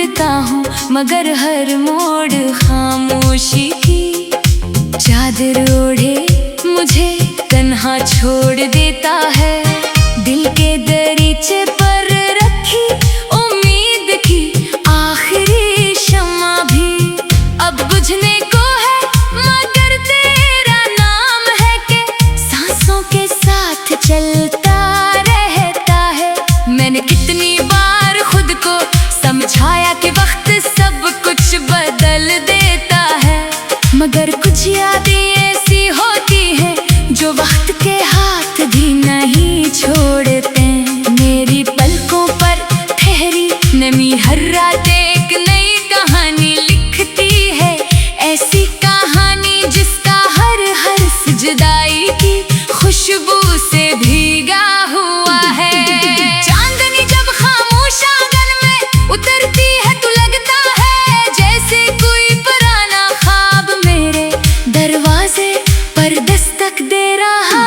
ढूंढता हूँ मगर हर मोड़ खामोशी की चादर ओढ़े मुझे तन्हा छोड़ देता है। दिल के दरीचे पर रखी उम्मीद की आखिरी शम्मा भी अब बुझने को है, मगर तेरा नाम है कि सांसों के साथ चलता रहता है। मैंने कितनी बार खुद को समझाया कि वक्त सब कुछ बदल देता है, मगर कुछ यादें ऐसी होती हैं जो वक्त के हाथ भी नहीं छोड़ते। मेरी पलकों पर ठहरी नमी हर रात एक नई कहानी लिखती है, ऐसी कहानी जिसका हर हर्फ जुदाई की खुशबू से भीगा हुआ है। चांदनी जब खामोश आंगन में उतरती है तो लगता है जैसे कोई पुराना ख्वाब मेरे दरवाजे पर दस्तक दे रहा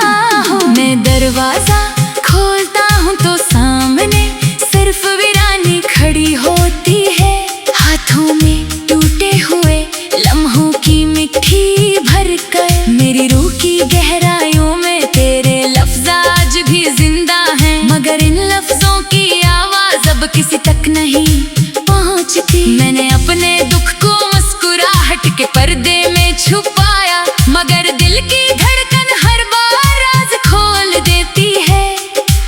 हो। मैं दरवाजा खोलता हूँ तो सामने सिर्फ वीरानी खड़ी होती है, हाथों में टूटे हुए लम्हों की मिट्टी भरकर। मेरी रूह की गहराइयों में तेरे लफ्ज़ आज भी जिंदा हैं, मगर इन लफ्जों की आवाज अब किसी तक नहीं पहुंचती। मैंने अपने दुख को मुस्कुराहट के पर्दे में छुपाया, मगर दिल की धड़कन हर बार राज खोल देती है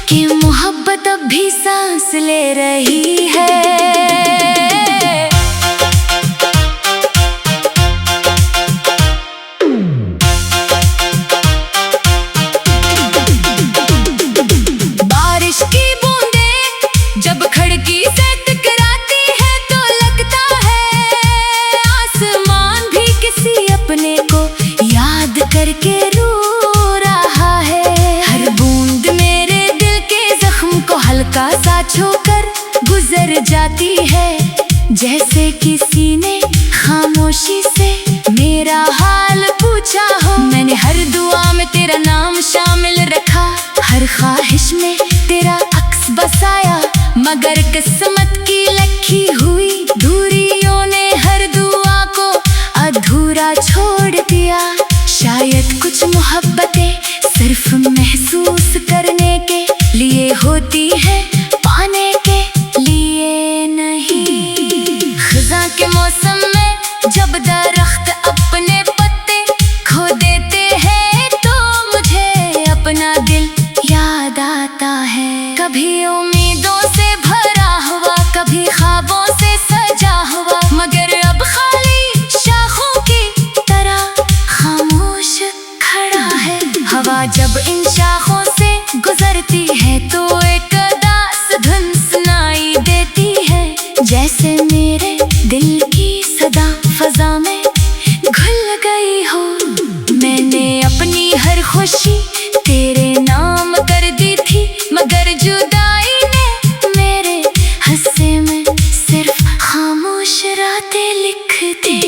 कि मोहब्बत अब भी सांस ले रही है। बारिश की बूंदें जब खिड़की से टकराती है तो लगता है आसमान भी किसी अपने को याद करके रो रहा है। हर बूंद मेरे दिल के जख्म को हल्का सा छूकर गुजर जाती है, जैसे किसी ने खामोशी से मेरा हाल पूछा हो। मैंने हर दुआ में तेरा नाम शामिल रखा, हर ख्वाहिश में तेरा अक्स बसाया, मगर किस्मत की लिखी हुई दूरियों ने हर दुआ को अधूरा छोड़ दिया। शायद कुछ मोहब्बतें सिर्फ महसूस करने के लिए होती है, पाने के लिए नहीं। खज़ां के मौसम में जब दरख्त अपने पत्ते खो देते हैं तो मुझे अपना दिल याद आता है। कभी उम्मीदों से भरा हुआ, कभी ख्वाबों से सजा हुआ, मगर अब खाली शाखों की तरह खामोश खड़ा है। हवा जब इन शाखों से गुजरती है तो एक उदास धुन सुनाई देती है, जैसे मेरे दिल की सदा फजा में घुल गई हो। मैंने अपनी हर खुशी तेरे नाम कर दी थी, मगर जुदाई ने मेरे हिस्से में सिर्फ खामोश रातें लिख दी।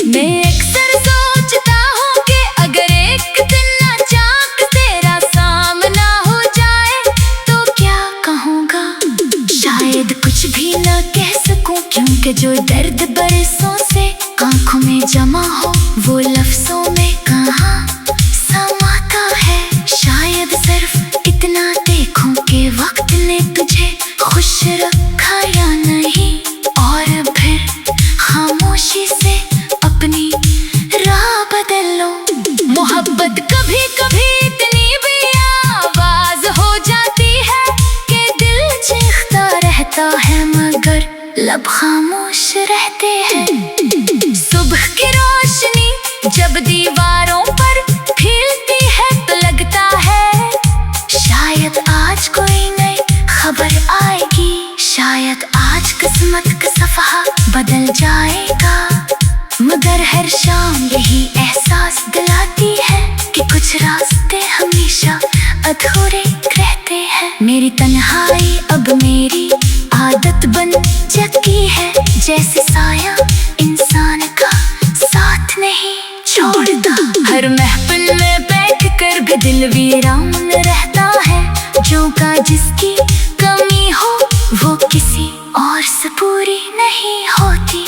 मैं अक्सर सोचता हूँ कि अगर एक दिन अचानक तेरा सामना हो जाए तो क्या कहूँगा, शायद कुछ भी ना कह सकूं, क्योंकि जो दर्द बरसों से आंखों में जमा हो वो लफ्जों में कहाँ समाता है। शायद सिर्फ इतना देखूं कि वक्त ने तुझे खुश रखा या नहीं, और फिर खामोशी से अपनी राह बदल लो। मोहब्बत कभी कभी इतनी भी आवाज हो जाती है कि दिल चीखता रहता है मगर लब खामोश रहते हैं। सुबह की रोशनी जब दीवारों पर फैलती है तो लगता है शायद आज कोई नई खबर आएगी, शायद आज किस्मत का सफ़हा बदल जाएगा। मगर हर शाम यही एहसास दिलाती है कि कुछ रास्ते हमेशा अधूरे रहते हैं। मेरी तन्हाई अब मेरी आदत बन चुकी है, जैसे साया इंसान का साथ नहीं छोड़ता। हर महफिल में बैठ कर भी दिल वीरान रहता है, जो का जिसकी कमी हो वो किसी और से पूरी नहीं। नहीं होती।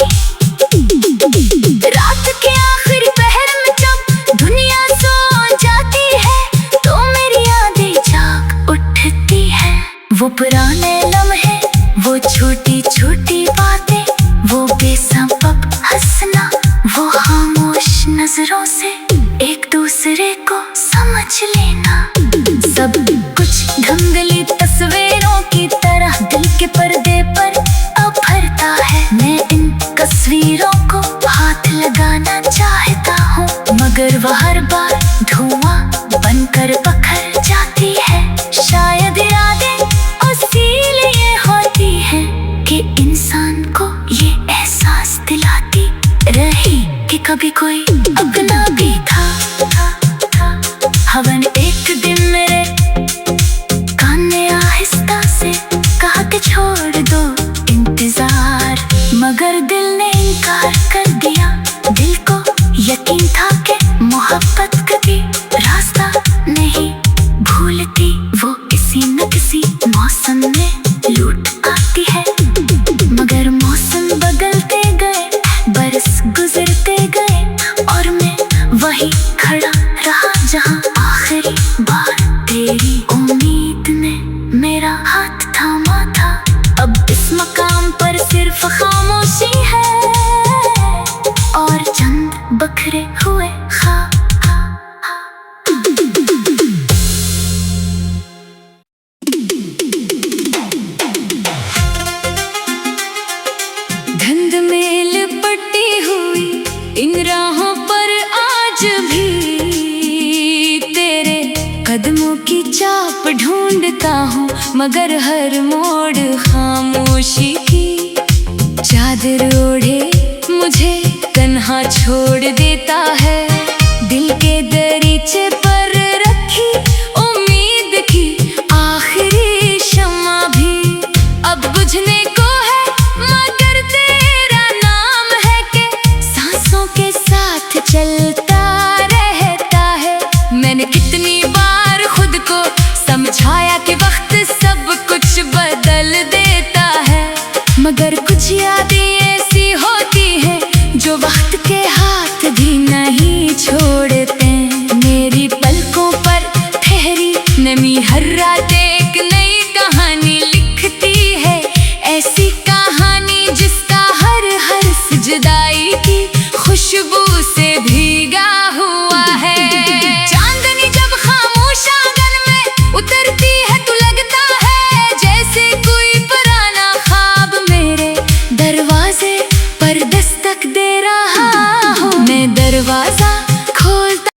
रात के आखिरी पहर में जब दुनिया सो जाती है तो मेरी यादें जाग उठती है। वो पुराने लम्हे, वो छोटी छोटी बातें, वो बेसबब हंसना, वो खामोश नजरों से एक दूसरे को समझ लेना। सब कुछ धुंधली तस्वीरों की तरह दिल के पर्दे पर अब भरता है। मैं इन तस्वीरों को हाथ लगाना चाहता हूँ, मगर वह हर बार धुआं बनकर बखर जाती है। शायद यादें इसीलिए होती हैं कि इंसान को ये एहसास दिलाती रही कि कभी कोई अपना भी था। हवन एक दिन मेरे कान ने आहिस्ता से कहा कि छोड़ दो इंतजार, मगर दिल ने इनकार कर दिया। दिल को यकीन था कि मोहब्बत कभी रास्ता नहीं भूलती, वो किसी न किसी मौसम में लूट आती है। मगर मौसम बदलते गए, बरस गुजरते गए और मैं वही खड़ा रहा जहाँ आखिरी बार तेरी उम्मीद ने मेरा हाथ थामा था। अब इस मकाम पर सिर्फ खामोशी है और चंद बखरे हुए ख्वाब। धुंध में लिपटी हुई इन राहों पर आज भी तेरे कदमों की चाप ढूंढता हूँ, मगर हर मोड़ खामोशी की चादर ओढ़े मुझे तन्हा छोड़ देता है।